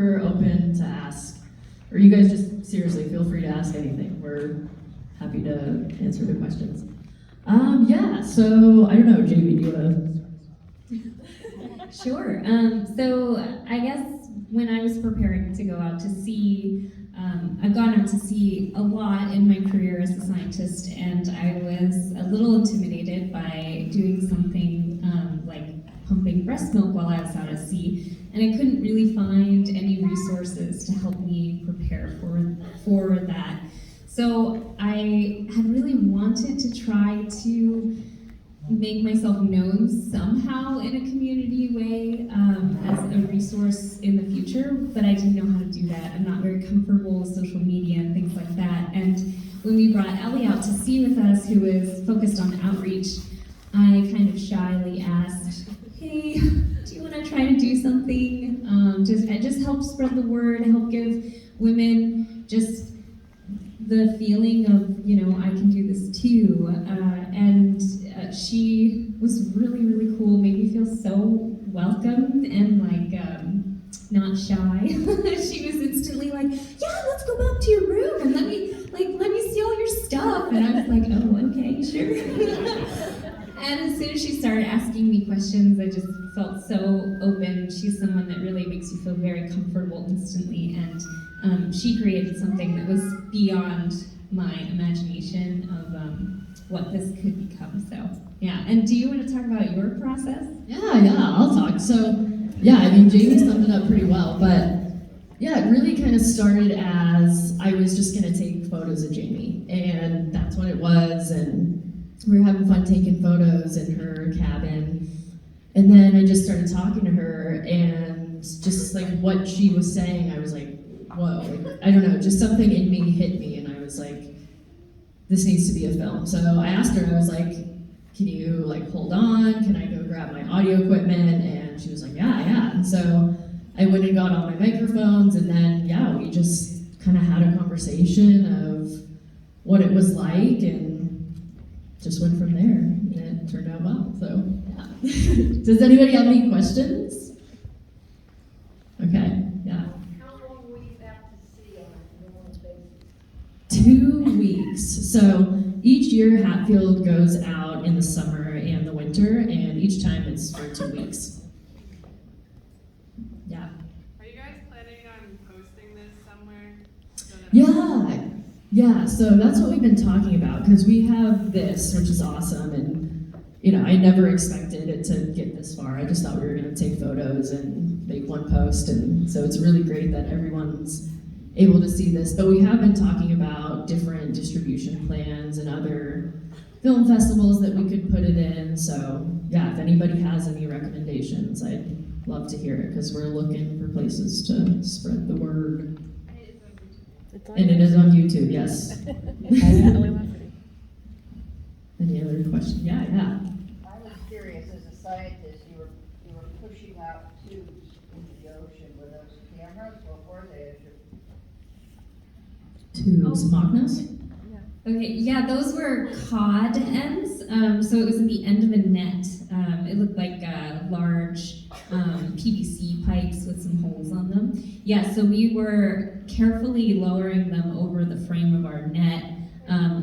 We're open to ask, or you guys just seriously feel free to ask anything. We're happy to answer the questions. Yeah, so I don't know, JB, do you want to? Sure. So I guess when I was preparing to go out to sea, I've gone out to sea a lot in my career as a scientist, and I was a little intimidated by doing something like pumping breast milk while I was out at sea, and I couldn't really find any resources to help me prepare for that. So I had really wanted to try to make myself known somehow in a community way as a resource in the future, but I didn't know how to do that. I'm not very comfortable with social media and things like that. And when we brought Ellie out to sea with us, who was focused on outreach, I kind of shyly asked, hey, do you want to try to do something? Just help spread the word, help give women just the feeling of, you know, I can do this too. She was really, really cool, made me feel so welcome and like not shy. She was instantly like, yeah, let's go back to your room and let me see all your stuff. And I was like, oh, okay, sure. And as soon as she started asking me questions, I just felt so open. She's someone that really makes you feel very comfortable instantly, and she created something that was beyond my imagination of what this could become. So yeah, and do you want to talk about your process? Yeah, I'll talk. So yeah, I mean, Jamie summed it up pretty well, but yeah, it really kind of started as I was just gonna take photos of Jamie, and that's what it was, and we were having fun taking photos in her cabin. And then I just started talking to her, and just like what she was saying, I was like, whoa, like, I don't know, just something in me hit me, and I was like, this needs to be a film. So I asked her, I was like, can you like hold on? Can I go grab my audio equipment? And she was like, yeah. And so I went and got all my microphones, and then yeah, we just kind of had a conversation of what it was like, and just went from there, and it turned out well, so yeah. Does anybody have any questions? Okay, yeah. How long were you out to sea on a normal basis? 2 weeks. So each year Hatfield goes out in the summer and the winter, and each time it's for 2 weeks. Yeah. Are you guys planning on posting this somewhere? Yeah, so that's what we've been talking about, because we have this, which is awesome, and you know, I never expected it to get this far. I just thought we were going to take photos and make one post, and so it's really great that everyone's able to see this. But we have been talking about different distribution plans and other film festivals that we could put it in. So yeah, if anybody has any recommendations, I'd love to hear it, because we're looking for places to spread the word. And it is on YouTube, yes. Any other questions? Yeah. I was curious, as a scientist, you were pushing out tubes into the ocean. Were those cameras? What were they? Tubes, magnas? Okay, yeah, those were cod ends. So it was at the end of a net. It looked like large PVC pipes with some holes on them. Yeah, so we were carefully lowering them over the frame of our net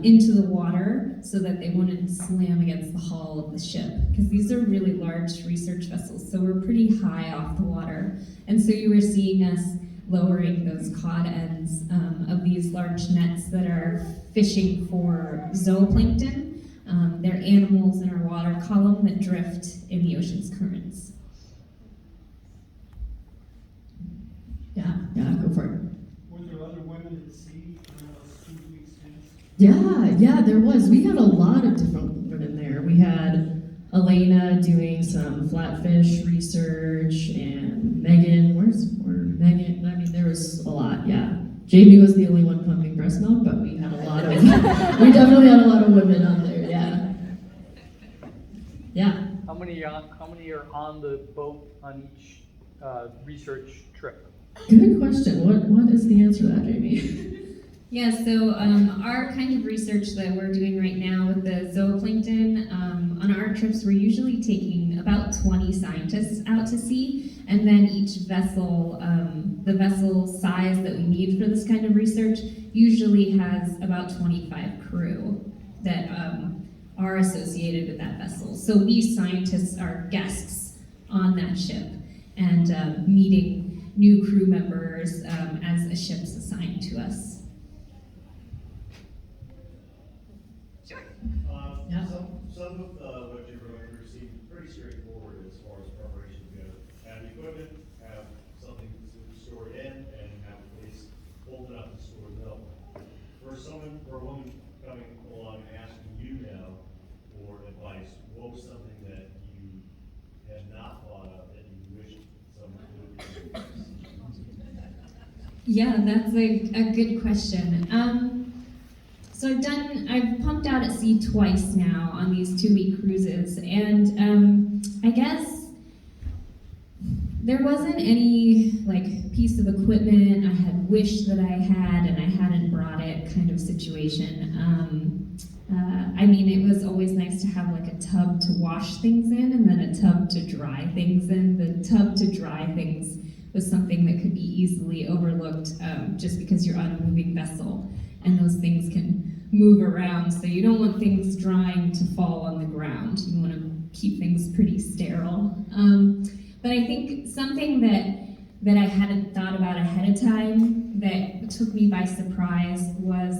into the water so that they wouldn't slam against the hull of the ship, because these are really large research vessels, so we're pretty high off the water. And so you were seeing us lowering those cod ends of these large nets that are fishing for zooplankton. They're animals in our water column that drift in the ocean's currents. Yeah, go for it. Were there other women at sea in those 2 weeks in? Yeah, there was. We had a lot of different women there. We had Elena doing some flatfish research, and Megan, where's Megan? I mean, there was a lot, yeah. Jamie was the only one pumping breast milk, but we had a lot of, we definitely had a lot of women on there, yeah. Yeah. How many are on the boat on each research trip? Good question. What is the answer to that, Jamie? Yeah, so our kind of research that we're doing right now with the zooplankton, on our trips we're usually taking about 20 scientists out to sea, And then each vessel, the vessel size that we need for this kind of research usually has about 25 crew that are associated with that vessel. So we scientists are guests on that ship and meeting new crew members as a ship's assigned to us. Yeah. Some of what you're going to receive pretty straightforward as far as preparation goes. Have the equipment, have something to store it in, and have a place holding up to store the milk. For a woman coming along and asking you now for advice, what was something that you had not thought of that you wish someone would do? Yeah, that's a good question. So I've pumped out at sea twice now on these 2-week cruises, and I guess there wasn't any like piece of equipment I had wished that I had and I hadn't brought it kind of situation. I mean, it was always nice to have like a tub to wash things in and then a tub to dry things in. The tub to dry things was something that could be easily overlooked just because you're on a moving vessel and those things can move around, so you don't want things drying to fall on the ground. You want to keep things pretty sterile. But I think something that I hadn't thought about ahead of time that took me by surprise was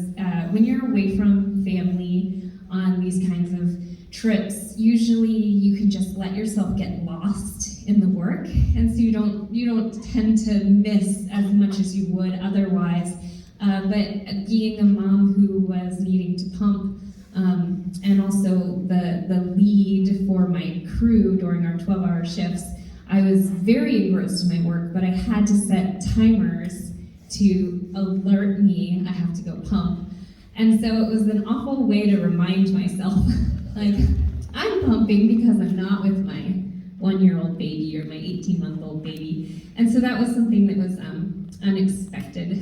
when you're away from family on these kinds of trips, usually you can just let yourself get lost in the work, and so you don't tend to miss as much as you would otherwise. But being a mom who was needing to pump, and also the lead for my crew during our 12-hour shifts, I was very engrossed in my work, but I had to set timers to alert me I have to go pump. And so it was an awful way to remind myself, like, I'm pumping because I'm not with my 1-year-old baby or my 18-month-old baby. And so that was something that was unexpected.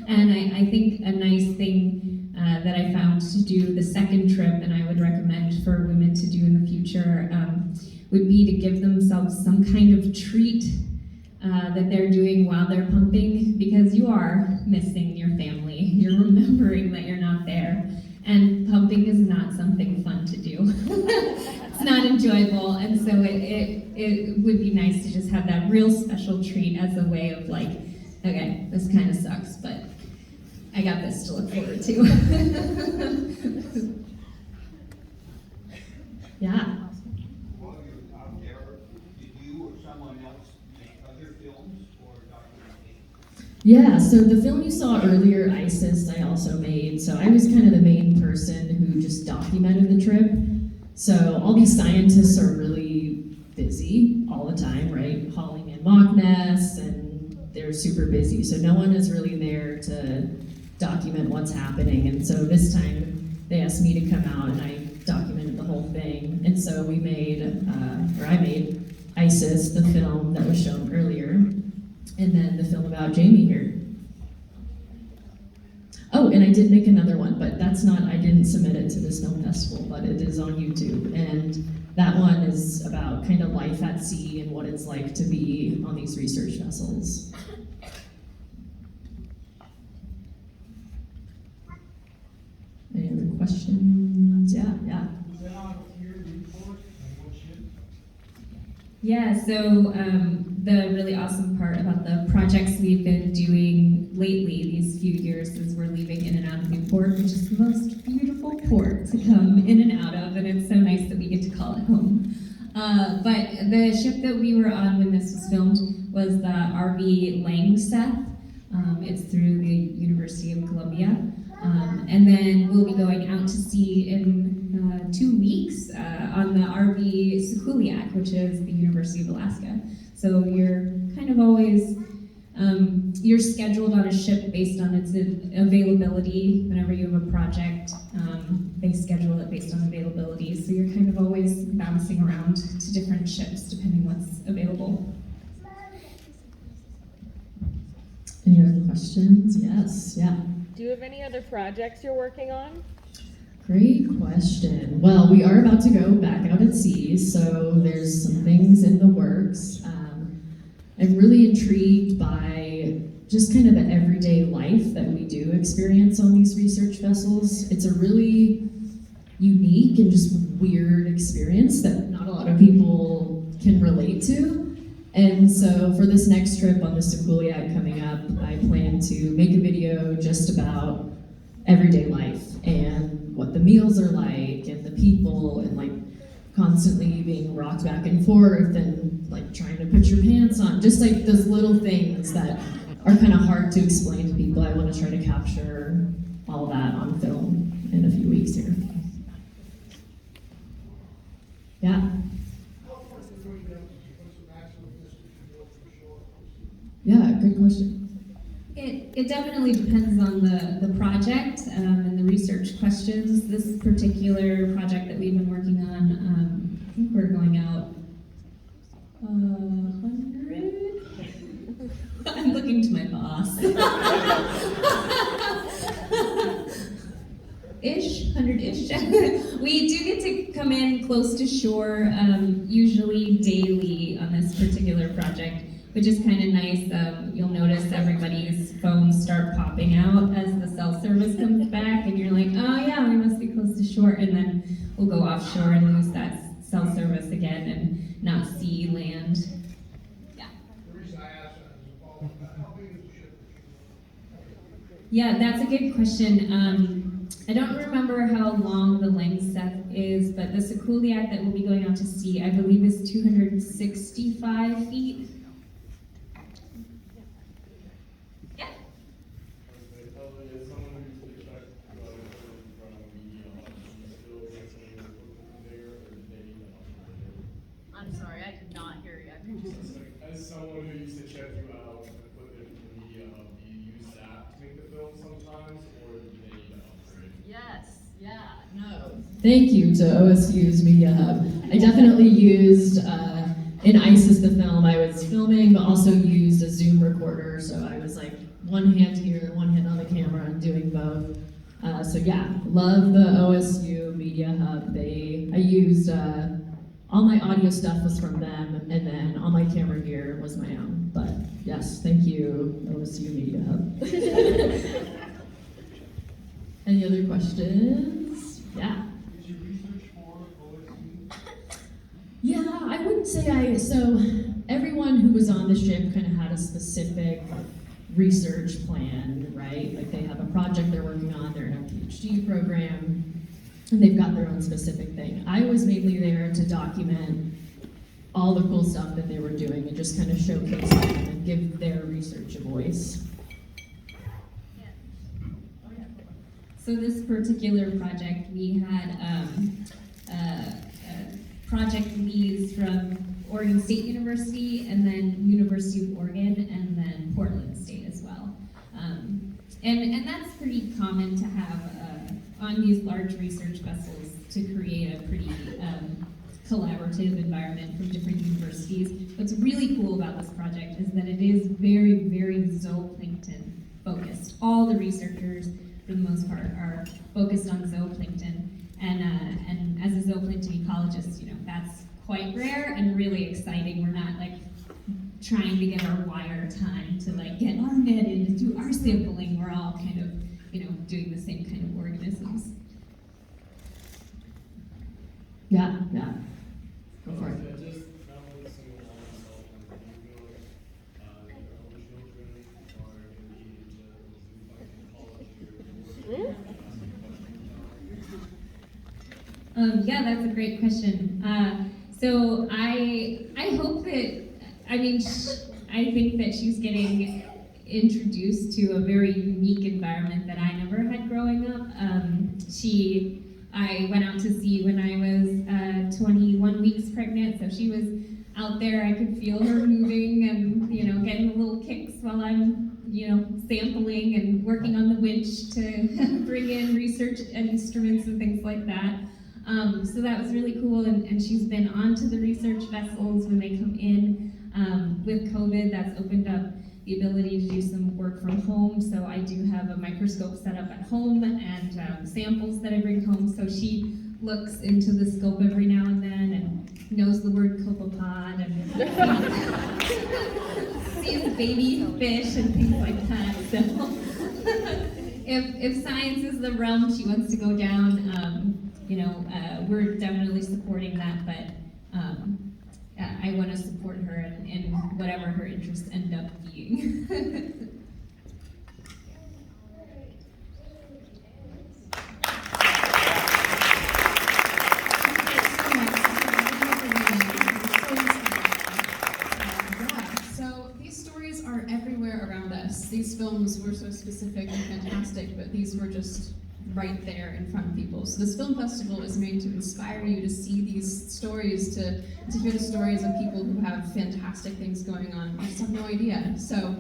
And I think a nice thing that I found to do the second trip, and I would recommend for women to do in the future, would be to give themselves some kind of treat that they're doing while they're pumping, because you are missing your family. You're remembering that you're not there. And pumping is not something fun to do. It's not enjoyable, and so it would be nice to just have that real special treat as a way of like, okay, this kind of sucks, but I got this to look forward to. Yeah. While you're out there, did you or someone else make other films or documentation? Yeah, so the film you saw earlier, ISIS, I also made. So I was kind of the main person who just documented the trip. So all these scientists are really busy all the time, right? Hauling in mock nests, and they're super busy. So no one is really there to document what's happening. And so this time they asked me to come out and I documented the whole thing. And so we made, I made ISIS, the film that was shown earlier, and then the film about Jamie here. Oh, and I did make another one, but that's not, I didn't submit it to this film festival, but it is on YouTube. And that one is about kind of life at sea and what it's like to be on these research vessels. Any other questions? Yeah. Was that on here, Newport, and what ship? Yeah, so the really awesome part about the projects we've been doing lately, these few years, is we're leaving in and out of Newport, which is the most beautiful port to come in and out of, and it's so nice that we get to call it home. But the ship that we were on when this was filmed was the RV Langseth. It's through the University of Columbia. And then we'll be going out to sea in 2 weeks on the RV Sekuliak, which is the University of Alaska. So you're kind of always, you're scheduled on a ship based on its availability. Whenever you have a project, they schedule it based on availability. So you're kind of always bouncing around to different ships depending what's available. Any other questions? Yes, yeah. Do you have any other projects you're working on? Great question. Well, we are about to go back out at sea, so there's some things in the works. I'm really intrigued by just kind of the everyday life that we do experience on these research vessels. It's a really unique and just weird experience that not a lot of people can relate to. And so for this next trip on the Sea QnA coming up, I plan to make a video just about everyday life and what the meals are like and the people and like constantly being rocked back and forth and like trying to put your pants on. Just like those little things that are kind of hard to explain to people. I want to try to capture all that on film in a few weeks here. Yeah. Yeah, good question. It definitely depends on the project and the research questions. This particular project that we've been working on, I think we're going out 100? I'm looking to my boss. Ish, 100-ish. We do get to come in close to shore, usually daily on this particular project, which is kind of nice. You'll notice everybody's phones start popping out as the cell service comes back, and you're like, oh yeah, we must be close to shore, and then we'll go offshore and lose that cell service again and not see land. Yeah. The reason I asked that is how big is the ship? Yeah, that's a good question. I don't remember how long the length is, but the Sea QnA that will be going out to sea, I believe, is 265 feet. Yeah. I'm sorry, I did not hear you. As someone who used to check you out and put it in the media hub, do you use that to make the film sometimes, or do they need to upgrade? Yes, yeah, no. Thank you to OSU's Media Hub. I definitely used in ISIS the film I was filming, but also used a Zoom recorder, so I was like one hand here, one hand on the camera, and doing both. So yeah, love the OSU Media Hub. I used all my audio stuff was from them, and then all my camera gear was my own. But yes, thank you, OSU Media Hub. Any other questions? Yeah. Is your research for OSU? Yeah, I wouldn't say so everyone who was on the ship kind of had a specific research plan, right? Like they have a project they're working on, they're in a PhD program, and they've got their own specific thing. I was mainly there to document all the cool stuff that they were doing and just kind of showcase them and give their research a voice. So this particular project, we had project leads from Oregon State University, and then University of Oregon, and then Portland State as well. And that's pretty common to have on these large research vessels to create a pretty collaborative environment from different universities. What's really cool about this project is that it is very, very zooplankton focused. All the researchers, for the most part, are focused on zooplankton. And as a zooplankton ecologist, you know, that's quite rare and really exciting. We're not like trying to get our wire time to like get our net in to do our sampling. We're all kind of, you know, doing the same kind of organisms. Yeah, yeah. Go for it. Yeah, just not only single on myself, and do you feel like your own children are going to be into like ecology or Yeah, that's a great question. So I hope that, I mean, I think that she's getting introduced to a very unique environment that I never had growing up. I went out to sea when I was 21 weeks pregnant, so she was out there. I could feel her moving and, you know, getting little kicks while I'm, you know, sampling and working on the winch to bring in research instruments and things like that. So that was really cool, and she's been onto the research vessels when they come in. With COVID, that's opened up the ability to do some work from home, so I do have a microscope set up at home and samples that I bring home, so she looks into the scope every now and then and knows the word copepod and sees baby fish and things like that. So if science is the realm she wants to go down, we're definitely supporting that, but I want to support her in whatever her interests end up being. So these stories are everywhere around us. These films were so specific and fantastic, but these were just right there in front of people. So this film festival is made to inspire you to see these stories, to hear the stories of people who have fantastic things going on. You just have no idea. So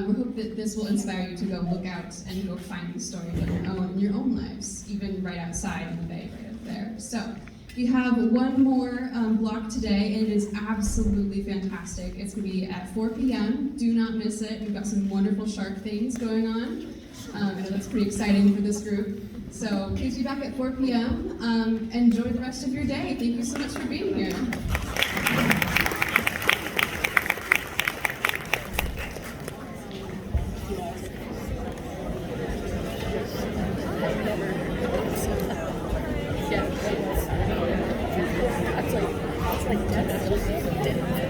we hope that this will inspire you to go look out and go find these stories in your own lives, even right outside in the bay, right up there. So we have one more block today, and it is absolutely fantastic. It's going to be at 4 p.m. Do not miss it. We've got some wonderful shark things going on. I know that's pretty exciting for this group. So please be back at 4 p.m. Enjoy the rest of your day. Thank you so much for being here. It's like